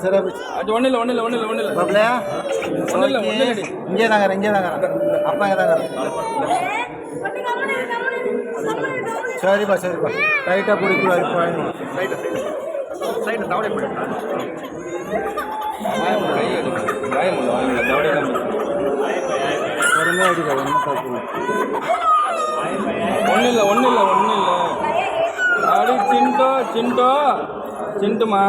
சரி அது ஒன்றும் இல்லை பாப்பிலையா இங்கே தாங்க அப்பா இங்கே தாங்க சரிப்பா ரைட்டாக பிடிக்கூடாது ஒன்றும் இல்லை அடி சிண்டுமா